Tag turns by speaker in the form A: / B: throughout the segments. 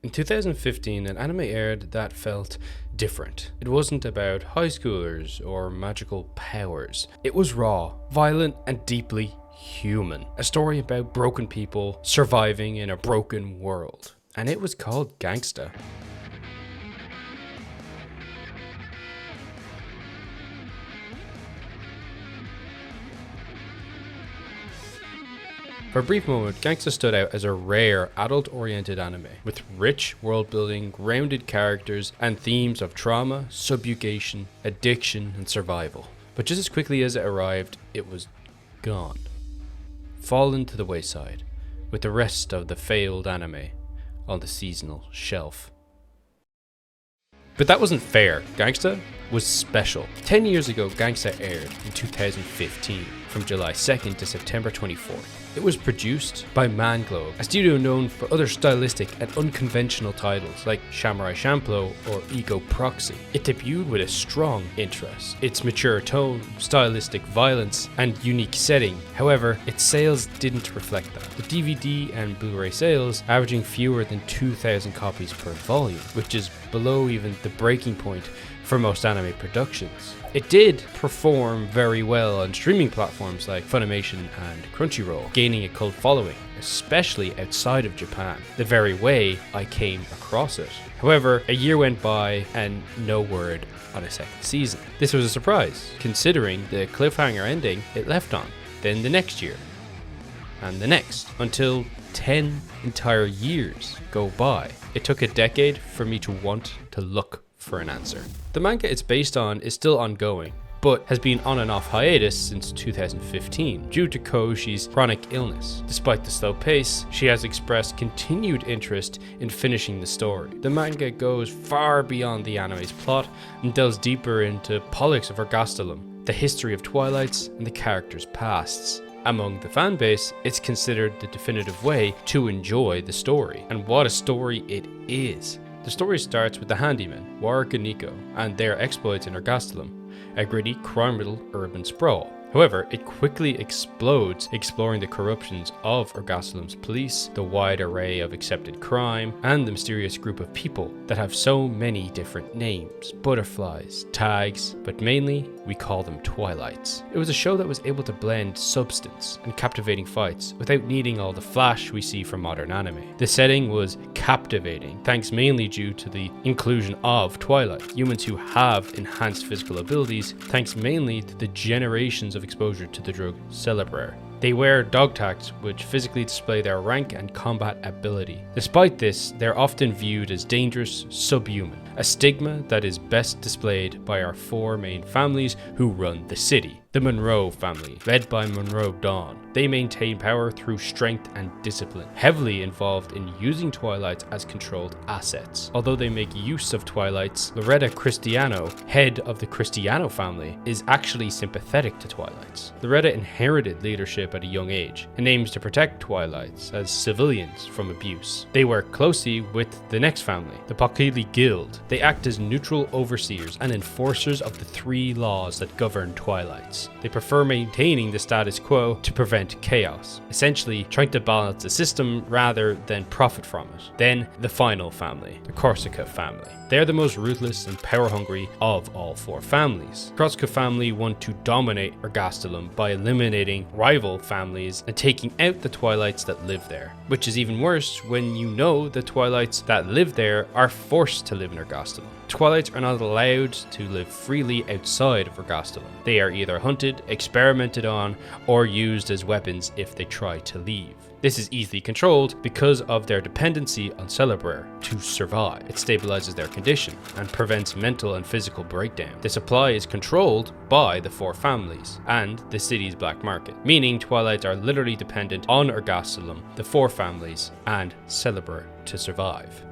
A: In 2015, an anime aired that felt different. It wasn't about high schoolers or magical powers. It was raw, violent, and deeply human. A story about broken people surviving in a broken world. And it was called Gangsta. For a brief moment, Gangsta stood out as a rare, adult-oriented anime, with rich world-building, grounded characters, and themes of trauma, subjugation, addiction, and survival. But just as quickly as it arrived, it was gone. Fallen to the wayside, with the rest of the failed anime on the seasonal shelf. But that wasn't fair. Gangsta was special. 10 years ago, Gangsta aired in 2015, from July 2nd to September 24th. It was produced by Manga, a studio known for other stylistic and unconventional titles like Samurai Champloo or Ego Proxy. It debuted with a strong interest, its mature tone, stylistic violence, and unique setting. However, its sales didn't reflect that. The DVD and Blu-ray sales averaging fewer than 2,000 copies per volume, which is below even the breaking point for most anime productions. It did perform very well on streaming platforms like Funimation and Crunchyroll, gaining a cult following, especially outside of Japan, the very way I came across it. However, a year went by and no word on a second season. This was a surprise, considering the cliffhanger ending it left on. Then the next year, and the next, until 10 entire years go by. It took a decade for me to want to look for an answer. The manga it's based on is still ongoing, but has been on and off hiatus since 2015 due to Koishi's chronic illness. Despite the slow pace, she has expressed continued interest in finishing the story. The manga goes far beyond the anime's plot and delves deeper into politics of Ergastelum, the history of Twilights, and the characters' pasts. Among the fanbase, it's considered the definitive way to enjoy the story, and what a story it is. The story starts with the handymen, Warwick and Nico, and their exploits in Ergastelum, a gritty, crime-riddled urban sprawl. However, it quickly explodes, exploring the corruptions of Ergastelum's police, the wide array of accepted crime, and the mysterious group of people that have so many different names, butterflies, tags, but mainly we call them Twilights. It was a show that was able to blend substance and captivating fights without needing all the flash we see from modern anime. The setting was captivating, thanks mainly due to the inclusion of Twilight, humans who have enhanced physical abilities, thanks mainly to the generations of exposure to the drug Celebrair. They wear dog tags, which physically display their rank and combat ability. Despite this, they're often viewed as dangerous, subhuman, a stigma that is best displayed by our four main families who run the city. The Monroe family, led by Monroe Dawn. They maintain power through strength and discipline, heavily involved in using Twilights as controlled assets. Although they make use of Twilights, Loretta Cristiano, head of the Cristiano family, is actually sympathetic to Twilights. Loretta inherited leadership at a young age and aims to protect Twilights as civilians from abuse. They work closely with the next family, the Pakili Guild. They act as neutral overseers and enforcers of the three laws that govern Twilights. They prefer maintaining the status quo to prevent chaos, essentially trying to balance the system rather than profit from it. Then the final family, the Corsica family. They're the most ruthless and power-hungry of all four families. The Corsica family want to dominate Ergastelum by eliminating rival families and taking out the Twilights that live there, which is even worse when you know the Twilights that live there are forced to live in Ergastelum. Twilights are not allowed to live freely outside of Ergastelum. They are either hunted, experimented on, or used as weapons if they try to leave. This is easily controlled because of their dependency on Celebrair to survive. It stabilizes their condition and prevents mental and physical breakdown. The supply is controlled by the four families and the city's black market, meaning Twilights are literally dependent on Ergastelum, the four families, and Celebrair to survive.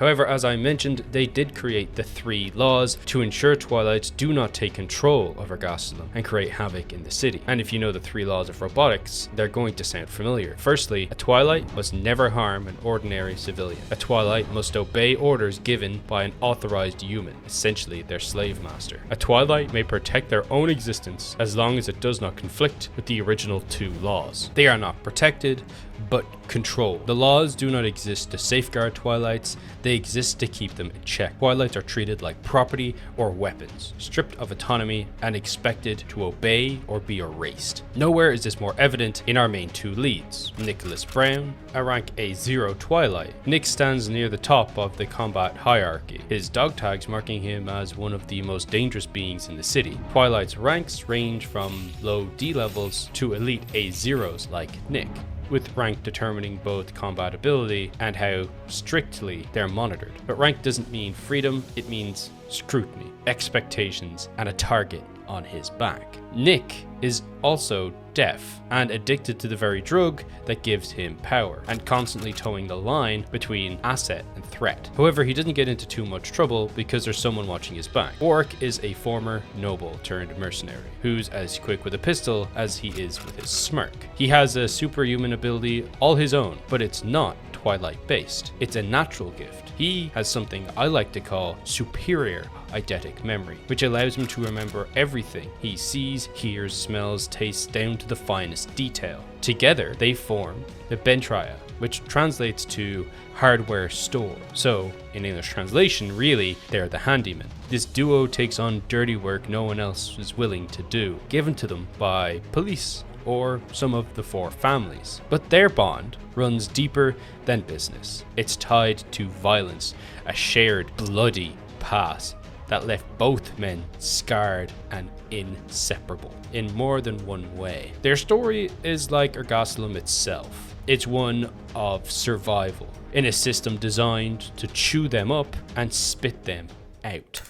A: However, as I mentioned, they did create the three laws to ensure Twilights do not take control of Ergastelum and create havoc in the city. And if you know the three laws of robotics, they're going to sound familiar. Firstly, a Twilight must never harm an ordinary civilian. A Twilight must obey orders given by an authorized human, essentially their slave master. A Twilight may protect their own existence as long as it does not conflict with the original two laws. They are not protected, but control. The laws do not exist to safeguard Twilights, they exist to keep them in check. Twilights are treated like property or weapons, stripped of autonomy and expected to obey or be erased. Nowhere is this more evident in our main two leads. Nicholas Brown, a rank A0 Twilight. Nick stands near the top of the combat hierarchy, his dog tags marking him as one of the most dangerous beings in the city. Twilight's ranks range from low D levels to elite A0s like Nick, with rank determining both combat ability and how strictly they're monitored. But rank doesn't mean freedom, it means scrutiny, expectations, and a target on his back. Nick is also deaf and addicted to the very drug that gives him power, and constantly towing the line between asset and threat. However, he doesn't get into too much trouble because there's someone watching his back. Warwick is a former noble turned mercenary who's as quick with a pistol as he is with his smirk. He has a superhuman ability all his own, but it's not Twilight based. It's a natural gift. He has something I like to call superior eidetic memory, which allows him to remember everything he sees, hears, smells, tastes down to the finest detail. Together, they form the Bentria, which translates to hardware store. So, in English translation, really, they're the handymen. This duo takes on dirty work no one else is willing to do, given to them by police or some of the four families. But their bond runs deeper than business. It's tied to violence, a shared bloody past that left both men scarred and inseparable in more than one way. Their story is like Ergasalum itself. It's one of survival in a system designed to chew them up and spit them out.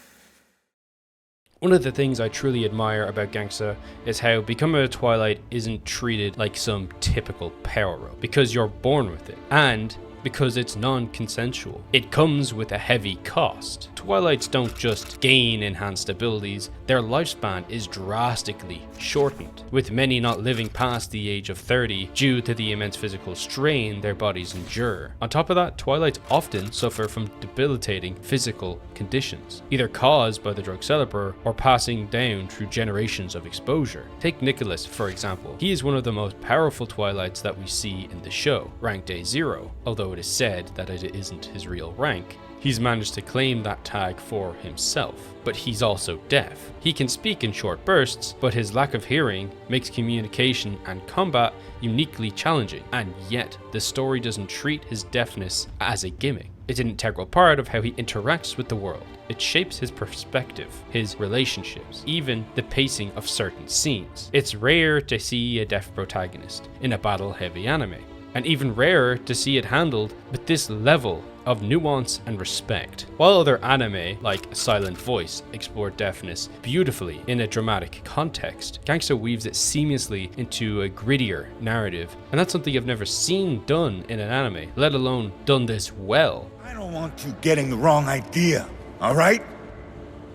A: One of the things I truly admire about Gangsta is how becoming a Twilight isn't treated like some typical power-up, because you're born with it, and because it's non-consensual. It comes with a heavy cost. Twilights don't just gain enhanced abilities, their lifespan is drastically shortened, with many not living past the age of 30 due to the immense physical strain their bodies endure. On top of that, Twilights often suffer from debilitating physical conditions, either caused by the drug celebrant or passing down through generations of exposure. Take Nicholas, for example. He is one of the most powerful Twilights that we see in the show, ranked A0, although it is said that it isn't his real rank. He's managed to claim that tag for himself, but he's also deaf. He can speak in short bursts, but his lack of hearing makes communication and combat uniquely challenging, and yet the story doesn't treat his deafness as a gimmick. It's an integral part of how he interacts with the world. It shapes his perspective, his relationships, even the pacing of certain scenes. It's rare to see a deaf protagonist in a battle-heavy anime, and even rarer to see it handled with this level of nuance and respect. While other anime, like Silent Voice, explore deafness beautifully in a dramatic context, Gangsta weaves it seamlessly into a grittier narrative, and that's something I've never seen done in an anime, let alone done this well.
B: I don't want you getting the wrong idea, alright?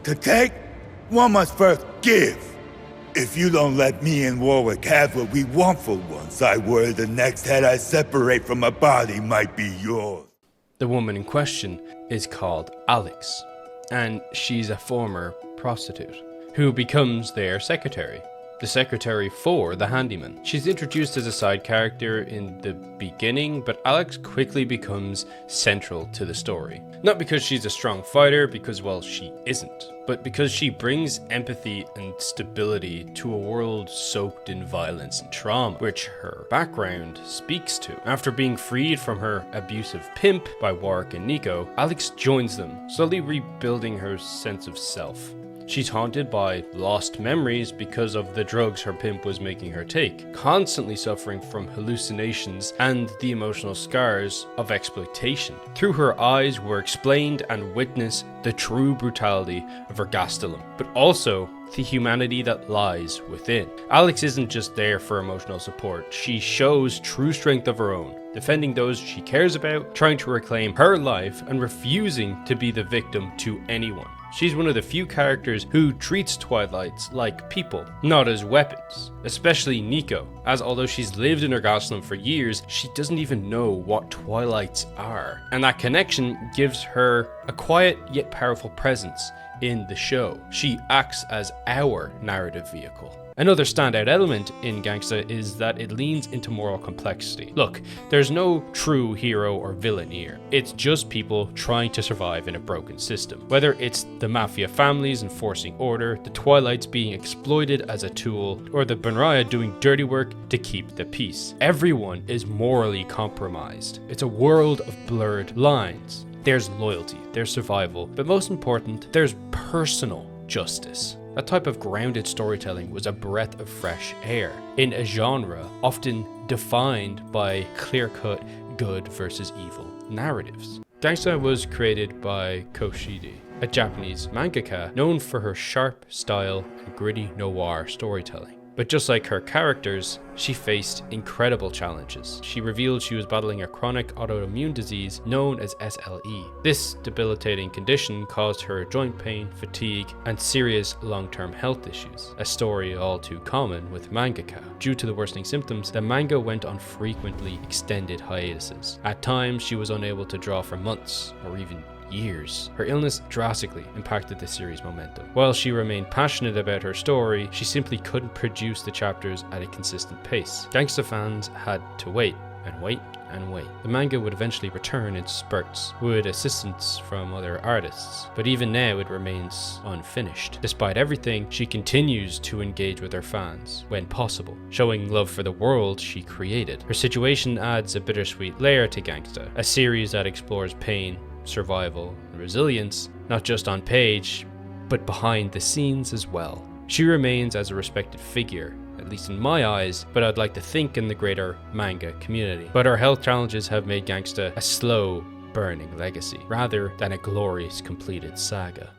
B: To take, one must first give. If you don't let me and Warwick have what we want for once, I worry the next head I separate from my body might be yours.
A: The woman in question is called Alex, and she's a former prostitute who becomes their secretary. The secretary for the handyman. She's introduced as a side character in the beginning, but Alex quickly becomes central to the story. Not because she's a strong fighter, because, well, she isn't, but because she brings empathy and stability to a world soaked in violence and trauma, which her background speaks to. After being freed from her abusive pimp by Warwick and Nico, Alex joins them, slowly rebuilding her sense of self. She's haunted by lost memories because of the drugs her pimp was making her take, constantly suffering from hallucinations and the emotional scars of exploitation. Through her eyes we're explained and witness the true brutality of Ergasalum, but also the humanity that lies within. Alex isn't just there for emotional support, she shows true strength of her own, defending those she cares about, trying to reclaim her life, and refusing to be the victim to anyone. She's one of the few characters who treats Twilights like people, not as weapons. Especially Nico, as although she's lived in Ergasalum for years, she doesn't even know what Twilights are. And that connection gives her a quiet yet powerful presence in the show. She acts as our narrative vehicle. Another standout element in Gangsta is that it leans into moral complexity. Look, there's no true hero or villain here. It's just people trying to survive in a broken system. Whether it's the mafia families enforcing order, the Twilights being exploited as a tool, or the Banraya doing dirty work to keep the peace. Everyone is morally compromised. It's a world of blurred lines. There's loyalty, there's survival, but most important, there's personal justice. That type of grounded storytelling was a breath of fresh air in a genre often defined by clear-cut good versus evil narratives. Gangsta was created by Koshidi, a Japanese mangaka known for her sharp style and gritty noir storytelling. But just like her characters, she faced incredible challenges. She revealed she was battling a chronic autoimmune disease known as SLE. This debilitating condition caused her joint pain, fatigue, and serious long-term health issues, a story all too common with mangaka. Due to the worsening symptoms, the manga went on frequently extended hiatuses. At times, she was unable to draw for months or even years. Her illness drastically impacted the series' momentum. While she remained passionate about her story, she simply couldn't produce the chapters at a consistent pace. Gangsta fans had to wait and wait and wait. The manga would eventually return in spurts, with assistance from other artists, but even now it remains unfinished. Despite everything, she continues to engage with her fans when possible, showing love for the world she created. Her situation adds a bittersweet layer to Gangsta, a series that explores pain, survival, and resilience, not just on page, but behind the scenes as well. She remains as a respected figure, at least in my eyes, but I'd like to think in the greater manga community. But her health challenges have made Gangsta a slow, burning legacy, rather than a glorious, completed saga.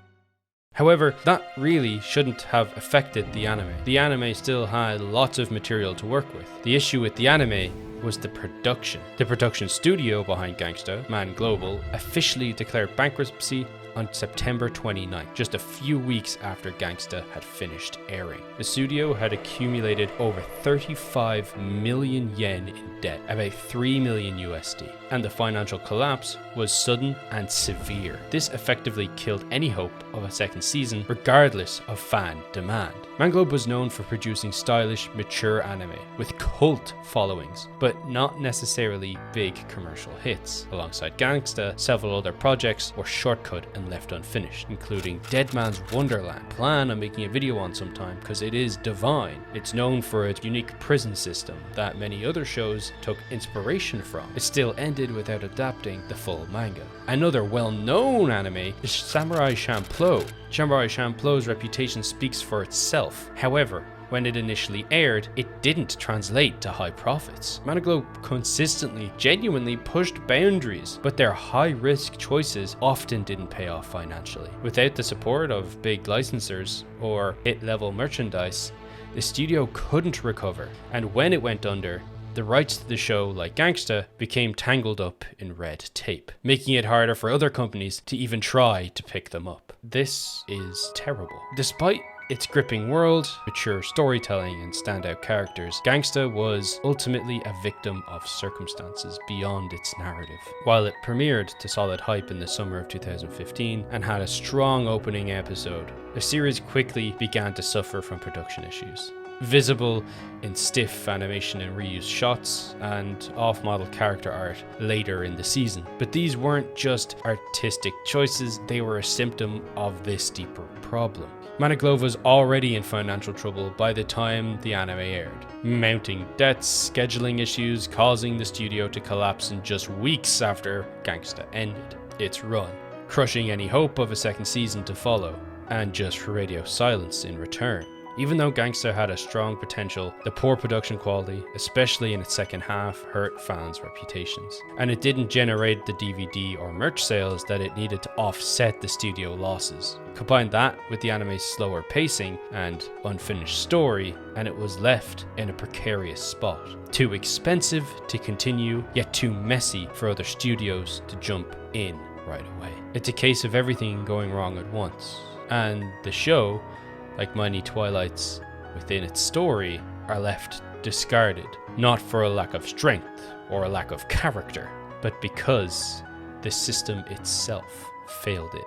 A: However, that really shouldn't have affected the anime. The anime still had lots of material to work with. The issue with the anime was the production. The production studio behind Gangsta, Man Global, officially declared bankruptcy on September 29th, just a few weeks after Gangsta had finished airing. The studio had accumulated over 35 million yen in debt, about 3 million USD, and the financial collapse was sudden and severe. This effectively killed any hope of a second season, regardless of fan demand. Manga was known for producing stylish, mature anime with cult followings, but not necessarily big commercial hits. Alongside Gangsta, several other projects were shortcut and left unfinished, including Dead Man's Wonderland. Plan on making a video on sometime because it is divine. It's known for its unique prison system that many other shows took inspiration from. It still ended without adapting the full manga. Another well-known anime is Samurai Champloo. Samurai Champloo's reputation speaks for itself. However, when it initially aired, it didn't translate to high profits. Manga consistently, genuinely pushed boundaries, but their high-risk choices often didn't pay off financially. Without the support of big licensors or hit-level merchandise, the studio couldn't recover, and when it went under, the rights to the show, like Gangsta, became tangled up in red tape, making it harder for other companies to even try to pick them up. This is terrible. Despite its gripping world, mature storytelling, and standout characters, Gangsta was ultimately a victim of circumstances beyond its narrative. While it premiered to solid hype in the summer of 2015 and had a strong opening episode, the series quickly began to suffer from production issues, visible in stiff animation and reused shots and off-model character art later in the season. But these weren't just artistic choices, they were a symptom of this deeper problem. Manga was already in financial trouble by the time the anime aired. Mounting debts, scheduling issues, causing the studio to collapse in just weeks after Gangsta ended its run, crushing any hope of a second season to follow, and just radio silence in return. Even though Gangsta had a strong potential, the poor production quality, especially in its second half, hurt fans' reputations. And it didn't generate the DVD or merch sales that it needed to offset the studio losses. Combine that with the anime's slower pacing and unfinished story, and it was left in a precarious spot. Too expensive to continue, yet too messy for other studios to jump in right away. It's a case of everything going wrong at once. And the show, like many Twilights within its story, are left discarded, not for a lack of strength or a lack of character, but because the system itself failed it.